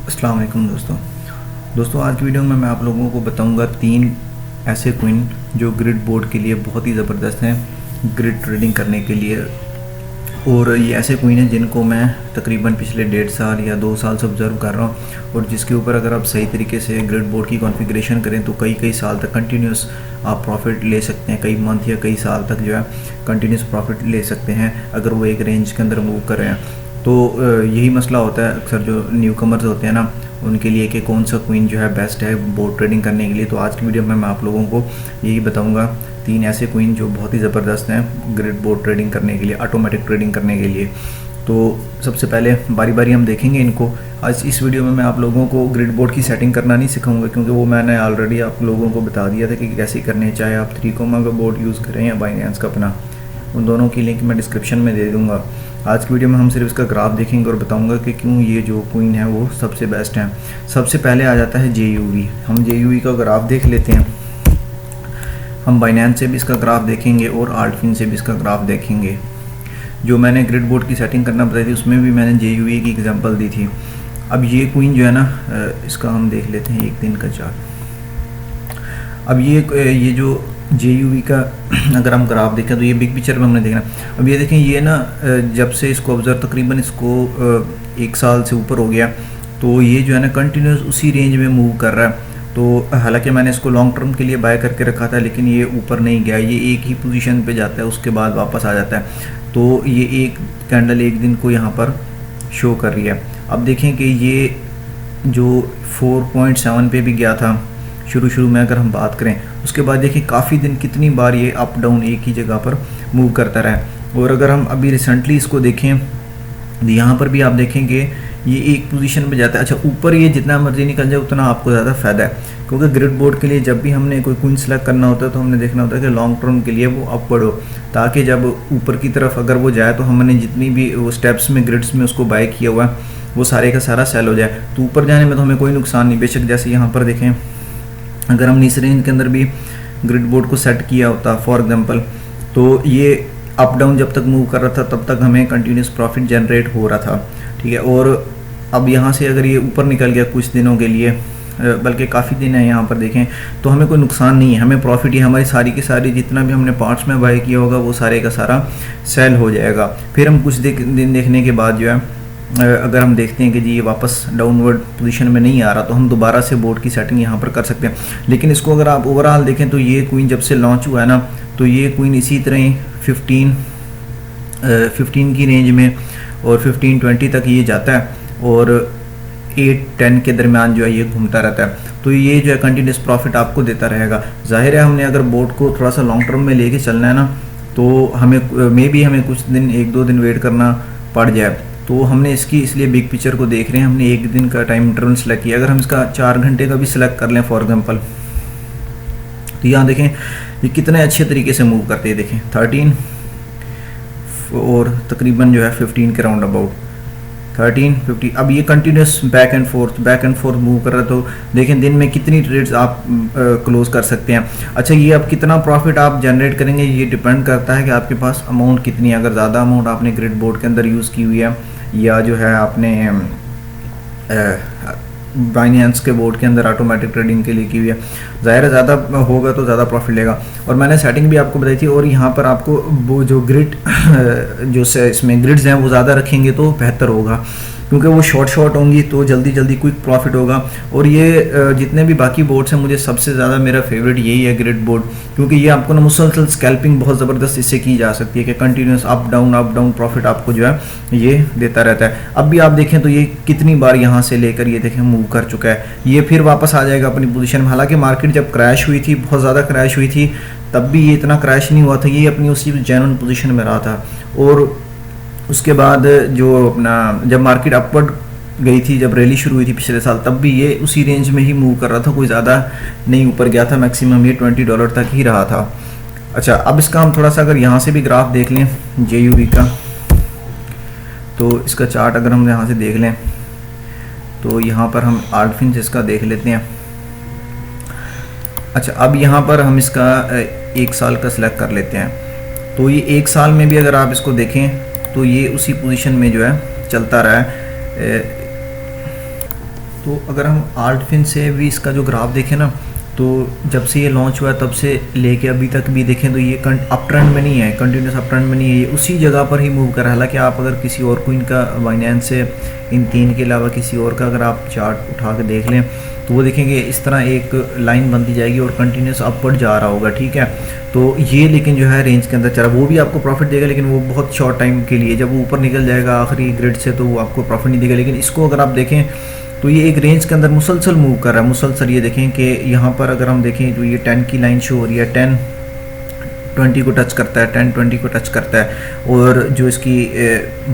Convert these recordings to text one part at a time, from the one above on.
अस्सलाम वालेकुम दोस्तों आज की वीडियो में मैं आप लोगों को बताऊंगा 3 ऐसे कॉइन जो ग्रिड बोर्ड के लिए बहुत ही ज़बरदस्त हैं ग्रिड ट्रेडिंग करने के लिए। और ये ऐसे कॉइन हैं जिनको मैं तकरीबन पिछले 1.5 साल या 2 साल से ऑब्ज़र्व कर रहा हूँ और जिसके ऊपर अगर आप सही तरीके से ग्रिड बोर्ड की कॉन्फ़िगरेशन करें तो कई साल तक कंटिन्यूस आप प्रॉफिट ले सकते हैं। कई मंथ या कई साल तक जो है कंटिन्यूस प्रॉफिट ले सकते हैं अगर वो एक रेंज के अंदर मूव कर रहे हैं। तो यही मसला होता है अक्सर जो न्यू कमर्स होते हैं ना उनके लिए कि कौन सा कॉइन जो है बेस्ट है बोर्ड ट्रेडिंग करने के लिए। तो आज की वीडियो में मैं आप लोगों को यही बताऊंगा 3 ऐसे कॉइन जो बहुत ही ज़बरदस्त हैं ग्रिड बोर्ड ट्रेडिंग करने के लिए, ऑटोमेटिक ट्रेडिंग करने के लिए। तो सबसे पहले बारी बारी हम देखेंगे इनको। आज इस वीडियो में मैं आप लोगों को ग्रिड बोर्ड की सेटिंग करना नहीं सिखाऊंगा क्योंकि वो मैंने ऑलरेडी आप लोगों को बता दिया था कि कैसे करने, चाहे आप 3 का बोर्ड यूज़ करें या बाइनेंस का अपना, उन दोनों की लिंक मैं डिस्क्रिप्शन में दे दूँगा। आज की वीडियो में हम सिर्फ इसका ग्राफ देखेंगे और बताऊंगा कि क्यों ये जो कॉइन है वो सबसे बेस्ट है। सबसे पहले आ जाता है JUV। हम JUV का ग्राफ देख लेते हैं। हम बाइनेंस से भी इसका ग्राफ देखेंगे और आल्टफिन से भी इसका ग्राफ देखेंगे। जो मैंने ग्रिड बोर्ड की सेटिंग करना बताई थी उसमें भी मैंने JUV की एग्जांपल दी थी। अब ये कॉइन जो है ना इसका हम देख लेते हैं एक दिन का चार्ट। अब ये जो JUV का अगर हम ग्राफ देखें तो ये बिग पिक्चर में हमने देखना। अब ये देखें ये ना जब से इसको ऑब्ज़र्व तकरीबन इसको 1 साल से ऊपर हो गया तो ये जो है ना कंटिन्यूस उसी रेंज में मूव कर रहा है। तो हालांकि मैंने इसको लॉन्ग टर्म के लिए बाय करके रखा था लेकिन ये ऊपर नहीं गया, ये एक ही पोजीशन पे जाता है उसके बाद वापस आ जाता है। तो ये एक कैंडल एक दिन को यहाँ पर शो कर रही है। अब देखें कि ये जो 4.7 पे भी गया था शुरू में अगर हम बात करें, उसके बाद देखिए काफ़ी दिन कितनी बार ये अप डाउन एक ही जगह पर मूव करता रहा। और अगर हम अभी रिसेंटली इसको देखें तो यहाँ पर भी आप देखेंगे ये एक पोजीशन पे जाता है। अच्छा, ऊपर ये जितना मर्जी निकल जाए उतना आपको ज़्यादा फ़ायदा है क्योंकि ग्रिड बोर्ड के लिए जब भी हमने कोई कॉइन सेलेक्ट करना होता है तो हमने देखना होता है कि लॉन्ग टर्म के लिए वो अपवर्ड हो, ताकि जब ऊपर की तरफ अगर वो जाए तो हमने जितनी भी वो स्टेप्स में ग्रिड्स में उसको बाय किया हुआ है वो सारे का सारा सेल हो जाए। तो ऊपर जाने में तो हमें कोई नुकसान नहीं। बेशक जैसे यहाँ पर देखें अगर हमने इस रेंज के अंदर भी ग्रिड बोर्ड को सेट किया होता फॉर एग्जांपल तो ये अप डाउन जब तक मूव कर रहा था तब तक हमें कंटिन्यूस प्रॉफिट जनरेट हो रहा था, ठीक है। और अब यहाँ से अगर ये ऊपर निकल गया कुछ दिनों के लिए, बल्कि काफ़ी दिन है यहाँ पर देखें, तो हमें कोई नुकसान नहीं है, हमें प्रॉफिट ही हमारी सारी की सारी जितना भी हमने पार्ट्स में बाय किया होगा वो सारे का सारा सेल हो जाएगा। फिर हम कुछ दिन देखने के बाद जो है अगर हम देखते हैं कि जी ये वापस डाउनवर्ड पोजीशन में नहीं आ रहा तो हम दोबारा से बोर्ड की सेटिंग यहाँ पर कर सकते हैं। लेकिन इसको अगर आप ओवरऑल देखें तो ये कॉइन जब से लॉन्च हुआ है ना तो ये कॉइन इसी तरह ही 15 की रेंज में और 15-20 तक ये जाता है और 8-10 के दरमियान जो है ये घूमता रहता है। तो ये जो है कंटिन्यूस प्रॉफिट आपको देता रहेगा। जाहिर है हमने अगर बोर्ड को थोड़ा सा लॉन्ग टर्म में लेके चलना है ना तो हमें हमें कुछ दिन 1-2 दिन वेट करना पड़ जाए। तो हमने इसकी इसलिए बिग पिक्चर को देख रहे हैं, हमने एक दिन का टाइम इंटरवल सेलेक्ट किया। अगर हम इसका 4 घंटे का भी सिलेक्ट कर लें फॉर एग्जांपल तो यहाँ देखें ये कितने अच्छे तरीके से मूव करते हैं। देखें 13 और तकरीबन जो है 15 के राउंड अबाउट 13-15। अब ये continuous back and fourth move कर रहा है। तो देखें दिन में कितनी ट्रेड्स आप क्लोज कर सकते हैं। अच्छा, ये अब कितना प्रॉफिट आप जनरेट करेंगे ये डिपेंड करता है कि आपके पास अमाउंट कितनी है। अगर ज़्यादा अमाउंट आपने ग्रिड बोर्ड के अंदर यूज़ की हुई है या जो है आपने बाइनेंस के बोर्ड के अंदर ऑटोमेटिक ट्रेडिंग के लिए की हुई है, ज़ाहिर ज़्यादा होगा तो ज़्यादा प्रॉफिट लेगा। और मैंने सेटिंग भी आपको बताई थी। और यहाँ पर आपको वो जो ग्रिड जो इसमें ग्रिड्स हैं वो ज़्यादा रखेंगे तो बेहतर होगा क्योंकि वो शॉर्ट होंगी तो जल्दी क्विक प्रॉफिट होगा। और ये जितने भी बाकी बोर्ड्स हैं मुझे सबसे ज़्यादा मेरा फेवरेट यही है ग्रिड बोर्ड, क्योंकि ये आपको ना मुसलसल स्कैल्पिंग बहुत ज़बरदस्त इससे की जा सकती है कि कंटिन्यूस अप डाउन प्रॉफिट आपको जो है ये देता रहता है। अब भी आप देखें तो ये कितनी बार यहाँ से लेकर ये देखें मूव कर चुका है, ये फिर वापस आ जाएगा अपनी पोजीशन में। हालांकि मार्केट जब क्रैश हुई थी, बहुत ज़्यादा क्रैश हुई थी, तब भी ये इतना क्रैश नहीं हुआ था, ये अपनी उसी जेन्युइन पोजीशन में रहा था। और उसके बाद जो अपना जब मार्केट अपवर्ड गई थी, जब रैली शुरू हुई थी पिछले साल, तब भी ये उसी रेंज में ही मूव कर रहा था, कोई ज़्यादा नहीं ऊपर गया था, मैक्सिमम ये $20 तक ही रहा था। अच्छा, अब इसका हम थोड़ा सा अगर यहाँ से भी ग्राफ देख लें JUV का, तो इसका चार्ट अगर हम यहाँ से देख लें तो यहाँ पर हम आल्टफिन से इसका देख लेते हैं। अच्छा, अब यहाँ पर हम इसका 1 साल का सिलेक्ट कर लेते हैं। तो ये 1 साल में भी अगर आप इसको देखें तो ये उसी पोजीशन में जो है चलता रहा है। तो अगर हम आल्टफिन से भी इसका जो ग्राफ देखें ना, तो जब से ये लॉन्च हुआ तब से लेके अभी तक भी देखें तो ये अप ट्रेंड में नहीं है, कंटिन्यूस अप ट्रेंड में नहीं है, ये उसी जगह पर ही मूव कर रहा है। हालांकि आप अगर किसी और कोइन का, बाइनेंस से, इन 3 के अलावा किसी और का अगर आप चार्ट उठा के देख लें तो वो देखेंगे इस तरह एक लाइन बनती जाएगी और कंटिन्यूस अपवर्ड जा रहा होगा, ठीक है। तो ये लेकिन जो है रेंज के अंदर चला, वो भी आपको प्रॉफिट देगा लेकिन वो बहुत शॉर्ट टाइम के लिए, जब वो ऊपर निकल जाएगा आखिरी ग्रिड से तो वो आपको प्रॉफिट नहीं देगा। लेकिन इसको अगर आप देखें तो ये एक रेंज के अंदर मुसलसल मूव कर रहा है, मुसलसल। ये देखें कि यहाँ पर अगर हम देखें तो ये 10 की लाइन शो हो रही है, 10 20 को टच करता है, 10 20 को टच करता है, और जो इसकी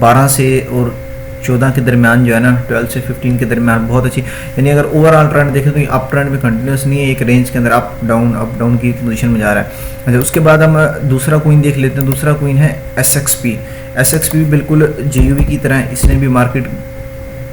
12 से और 14 के दरमियान जो है ना, 12 से 15 के दरमियान बहुत अच्छी, यानी अगर ओवरऑल ट्रेंड देखें तो ये अप ट्रेंड में कंटिन्यूस नहीं है, एक रेंज के अंदर अप डाउन की पोजीशन में जा रहा है। अच्छा, उसके बाद हम दूसरा कोइन देख लेते हैं। दूसरा कोइन है SXP बिल्कुल JUV की तरह, इसने भी मार्केट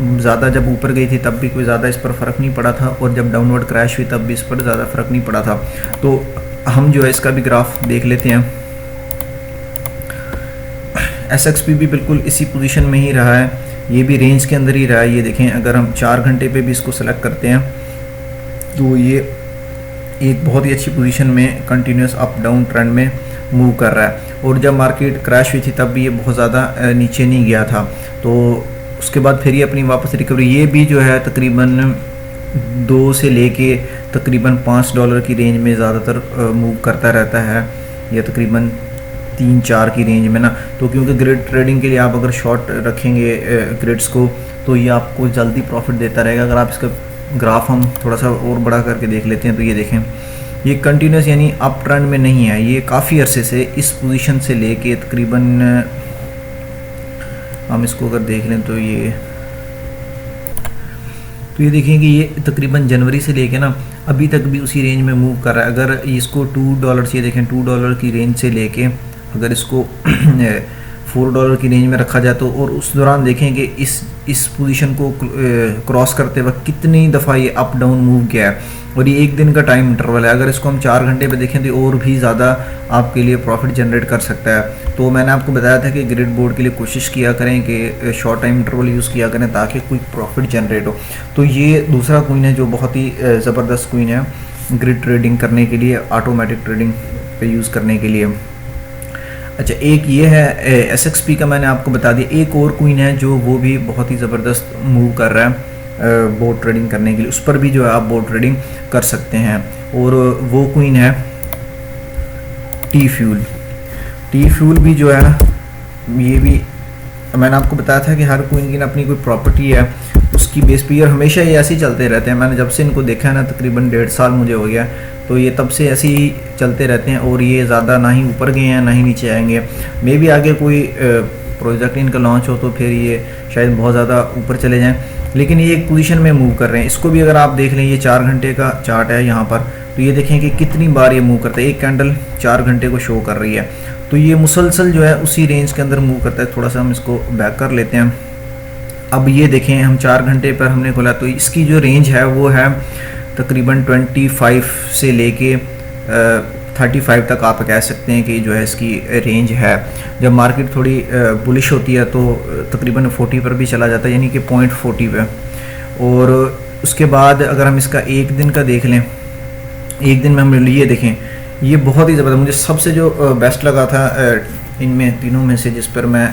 ज़्यादा जब ऊपर गई थी तब भी कोई ज़्यादा इस पर फ़र्क नहीं पड़ा था, और जब डाउनवर्ड क्रैश हुई तब भी इस पर ज़्यादा फ़र्क नहीं पड़ा था। तो हम जो है इसका भी ग्राफ देख लेते हैं। SXP भी बिल्कुल इसी पोजीशन में ही रहा है, ये भी रेंज के अंदर ही रहा है। ये देखें, अगर हम 4 घंटे पे भी इसको सेलेक्ट करते हैं तो ये एक बहुत ही अच्छी पोजीशन में कंटिन्यूस अप डाउन ट्रेंड में मूव कर रहा है, और जब मार्केट क्रैश हुई थी तब भी ये बहुत ज़्यादा नीचे नहीं गया था। तो उसके बाद फिर ये अपनी वापस रिकवरी, ये भी जो है तकरीबन 2 से लेके तकरीबन $5 की रेंज में ज़्यादातर मूव करता रहता है, या तकरीबन 3-4 की रेंज में ना। तो क्योंकि ग्रिड ट्रेडिंग के लिए आप अगर शॉर्ट रखेंगे ग्रिड्स को तो ये आपको जल्दी प्रॉफिट देता रहेगा। अगर आप इसका ग्राफ हम थोड़ा सा और बड़ा करके देख लेते हैं तो ये देखें, ये कंटिन्यूस यानी अप ट्रेंड में नहीं है, ये काफ़ी अरसे से इस पोजीशन से लेके तकरीबन, हम इसको अगर देख लें तो ये देखें कि ये तकरीबन जनवरी से लेके ना अभी तक भी उसी रेंज में मूव कर रहा है। अगर इसको $2 से, देखें $2 की रेंज से लेके अगर इसको $4 की रेंज में रखा जाए तो, और उस दौरान देखें कि इस पोजीशन को क्रॉस करते वक्त कितनी दफ़ा ये अप डाउन मूव किया है, और ये 1 दिन का टाइम इंटरवल है। अगर इसको हम 4 घंटे पे देखें तो और भी ज़्यादा आपके लिए प्रॉफिट जनरेट कर सकता है। तो मैंने आपको बताया था कि ग्रिड बोर्ड के लिए कोशिश किया करें कि शॉर्ट टाइम इंटरवल यूज़ किया करें ताकि कोई प्रॉफिट जनरेट हो। तो ये दूसरा कोइन है जो बहुत ही ज़बरदस्त कोइन है ग्रिड ट्रेडिंग करने के लिए, ऑटोमेटिक ट्रेडिंग पे यूज़ करने के लिए। अच्छा, एक ये है SXP का मैंने आपको बता दिया। एक और कोइन है जो वो भी बहुत ही ज़बरदस्त मूव कर रहा है बोट ट्रेडिंग करने के लिए, उस पर भी जो है आप बोट ट्रेडिंग कर सकते हैं, और वो कोइन है T-Fuel भी जो है, ये भी मैंने आपको बताया था कि हर कोइन की ना अपनी कोई प्रॉपर्टी है उसकी बेस पे, और हमेशा ये ऐसे ही चलते रहते हैं। मैंने जब से इनको देखा है ना, तकरीबन 1.5 साल मुझे हो गया, तो ये तब से ऐसे ही चलते रहते हैं, और ये ज़्यादा ना ही ऊपर गए हैं ना ही नीचे आएंगे। मे भी आगे कोई प्रोजेक्ट इनका लॉन्च हो तो फिर ये शायद बहुत ज़्यादा ऊपर चले जाएं, लेकिन ये एक पोजीशन में मूव कर रहे हैं। इसको भी अगर आप देख लें, ये 4 घंटे का चार्ट है यहाँ पर, तो ये देखें कि कितनी बार ये मूव करता है। एक कैंडल 4 घंटे को शो कर रही है, तो ये मुसलसल जो है उसी रेंज के अंदर मूव करता है। थोड़ा सा हम इसको बैक कर लेते हैं। अब ये देखें, हम 4 घंटे पर हमने खोला तो इसकी जो रेंज है वो है तकरीबन 25 से लेके 35 तक आप कह सकते हैं कि जो है इसकी रेंज है। जब मार्केट थोड़ी बुलिश होती है तो तकरीबन 40 पर भी चला जाता है, यानी कि 0.40 पे। और उसके बाद अगर हम इसका 1 दिन का देख लें, 1 दिन में हम ये देखें, ये बहुत ही ज़बरदस्त, मुझे सबसे जो बेस्ट लगा था इनमें तीनों में से, जिस पर मैं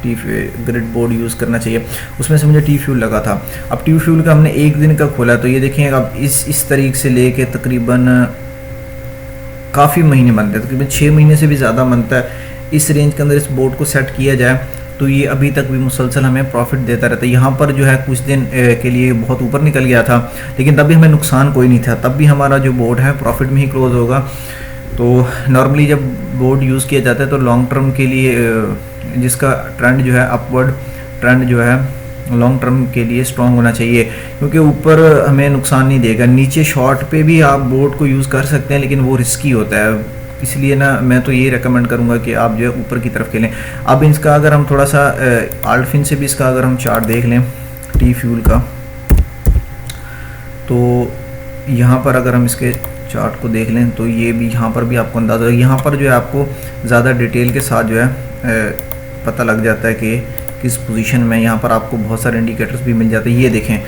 ग्रिड बोर्ड यूज़ करना चाहिए, उसमें से मुझे T-Fuel लगा था। अब T-Fuel का हमने 1 दिन का खोला तो ये देखें, अब इस तरीके से लेके तकरीबन काफ़ी महीने बनते हैं, तकरीबन 6 महीने से भी ज़्यादा बनता है। इस रेंज के अंदर इस बोर्ड को सेट किया जाए तो ये अभी तक भी मुसलसल हमें प्रॉफिट देता रहता है। यहाँ पर जो है कुछ दिन के लिए बहुत ऊपर निकल गया था, लेकिन तब भी हमें नुकसान कोई नहीं था, तब भी हमारा जो बोर्ड है प्रॉफिट में ही क्लोज होगा। तो नॉर्मली जब बोर्ड यूज़ किया जाता है तो लॉन्ग टर्म के लिए, जिसका ट्रेंड जो है अपवर्ड ट्रेंड जो है लॉन्ग टर्म के लिए स्ट्रॉन्ग होना चाहिए, क्योंकि ऊपर हमें नुकसान नहीं देगा। नीचे शॉर्ट पे भी आप बोर्ड को यूज़ कर सकते हैं, लेकिन वो रिस्की होता है, इसलिए ना मैं तो ये रेकमेंड करूँगा कि आप जो है ऊपर की तरफ खेलें। अब इसका अगर हम थोड़ा सा आल्टफिन से भी इसका अगर हम चार्ट देख लें T-Fuel का, तो यहाँ पर अगर हम इसके चार्ट को देख लें तो ये भी यहाँ पर भी आपको अंदाज़ा, यहाँ पर जो है आपको ज़्यादा डिटेल के साथ जो है पता लग जाता है कि किस पोजीशन में। यहाँ पर आपको बहुत सारे इंडिकेटर्स भी मिल जाते हैं। ये देखें,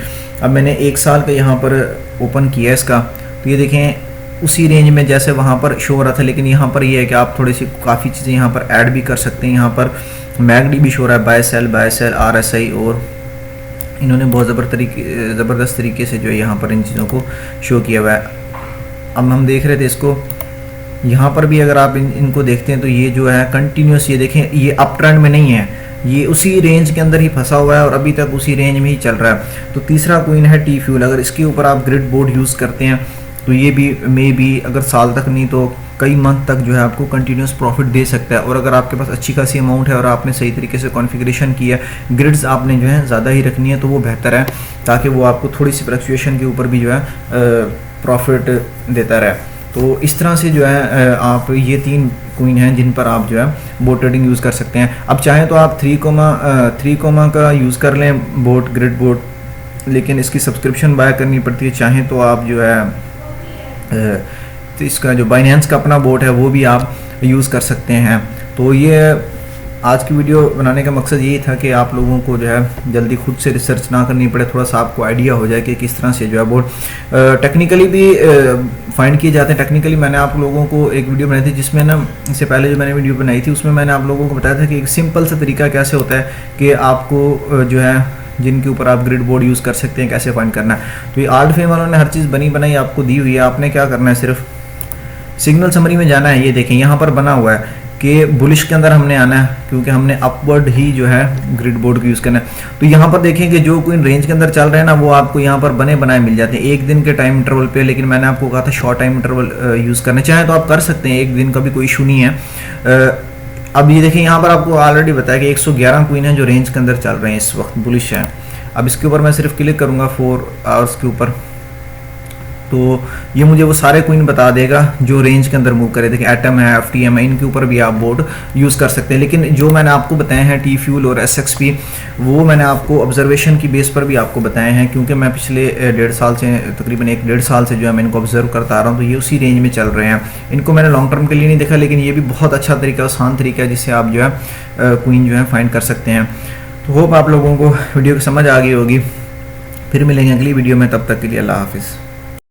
अब मैंने 1 साल का यहाँ पर ओपन किया है इसका, तो ये देखें उसी रेंज में जैसे वहाँ पर शो हो रहा था, लेकिन यहाँ पर ये है कि आप थोड़ी सी काफ़ी चीज़ें यहाँ पर ऐड भी कर सकते हैं। यहाँ पर मैगडी भी शो हो रहा है, बाय सेल RSI, और इन्होंने बहुत ज़बरदस्त तरीके से जो है यहाँ पर इन चीज़ों को शो किया हुआ है। अब हम देख रहे थे इसको, यहाँ पर भी अगर आप इनको देखते हैं तो ये जो है कंटिन्यूस, ये देखें ये अप ट्रेंड में नहीं है, ये उसी रेंज के अंदर ही फंसा हुआ है और अभी तक उसी रेंज में ही चल रहा है। तो तीसरा कोइन है टी फ्यूल। अगर इसके ऊपर आप ग्रिड बोर्ड यूज़ करते हैं तो ये भी अगर साल तक नहीं तो कई मंथ तक जो है आपको कंटिन्यूस प्रॉफिट दे सकता है। और अगर आपके पास अच्छी खासी अमाउंट है और आपने सही तरीके से कॉन्फ़िगरेशन किया है, ग्रिड्स आपने जो है ज़्यादा ही रखनी है, तो वो बेहतर है, ताकि वो आपको थोड़ी सी फ्लक्चुएशन के ऊपर भी जो है प्रॉफिट देता रहे। तो इस तरह से जो है आप ये 3 कोइन हैं जिन पर आप जो है बोट ट्रेडिंग यूज़ कर सकते हैं। अब चाहें तो आप 3 का यूज़ कर लें बोट, ग्रिड बोट, लेकिन इसकी सब्सक्रिप्शन बाय करनी पड़ती है। चाहें तो आप जो है तो इसका जो बाइनेंस का अपना बोट है वो भी आप यूज़ कर सकते हैं। तो ये आज की वीडियो बनाने का मकसद यही था कि आप लोगों को जो है जल्दी खुद से रिसर्च ना करनी पड़े, थोड़ा सा आपको आइडिया हो जाए कि किस तरह से जो है बोट टेक्निकली भी फाइंड किए जाते हैं। टेक्निकली मैंने आप लोगों को एक वीडियो बनाई थी जिसमें ना, इससे पहले जो मैंने वीडियो बनाई थी उसमें मैंने आप लोगों को बताया था कि एक सिंपल सा तरीका कैसे होता है कि आपको जो है जिनके ऊपर आप ग्रिड बोर्ड यूज़ कर सकते हैं कैसे फाइंड करना है। तो ये आर्ट फेम वालों ने हर चीज़ बनी बनाई आपको दी हुई है। आपने क्या करना है, सिर्फ सिग्नल समरी में जाना है। ये देखें यहाँ पर बना हुआ है कि बुलिश के अंदर हमने आना है, क्योंकि हमने अपवर्ड ही जो है ग्रिड बोर्ड को यूज़ करना है। तो यहाँ पर देखें कि जो कोई रेंज के अंदर चल रहे हैं ना, वो आपको यहाँ पर बने बनाए मिल जाते हैं 1 दिन के टाइम इंटरवल पे। लेकिन मैंने आपको कहा था शॉर्ट टाइम इंटरवल यूज़ करना, चाहे तो आप कर सकते हैं, 1 दिन का भी कोई इशू नहीं है। अब ये देखें यहाँ पर आपको ऑलरेडी बताया कि 111 कोइन है जो रेंज के अंदर चल रहे हैं इस वक्त, बुलिश है। अब इसके ऊपर मैं सिर्फ क्लिक करूँगा 4 आवर्स के ऊपर, तो ये मुझे वो सारे कोइन बता देगा जो रेंज के अंदर मूव करे। देखिए एटम है, FTM है, इनके ऊपर भी आप बोर्ड यूज़ कर सकते हैं। लेकिन जो मैंने आपको बताए हैं टी फ्यूल और SXP, वो मैंने आपको ऑब्जर्वेशन की बेस पर भी आपको बताए हैं, क्योंकि मैं पिछले 1.5 साल से, तकरीबन 1-1.5 साल से जो है मैं इनको ऑब्जर्व करता आ रहा हूँ। तो ये उसी रेंज में चल रहे हैं। इनको मैंने लॉन्ग टर्म के लिए नहीं देखा, लेकिन ये भी बहुत अच्छा तरीका, आसान तरीका है जिससे आप जो है कोइन जो है फाइंड कर सकते हैं। तो होप आप लोगों को वीडियो की समझ आ गई होगी। फिर मिलेंगे अगली वीडियो में, तब तक के लिए अल्लाह हाफिज़।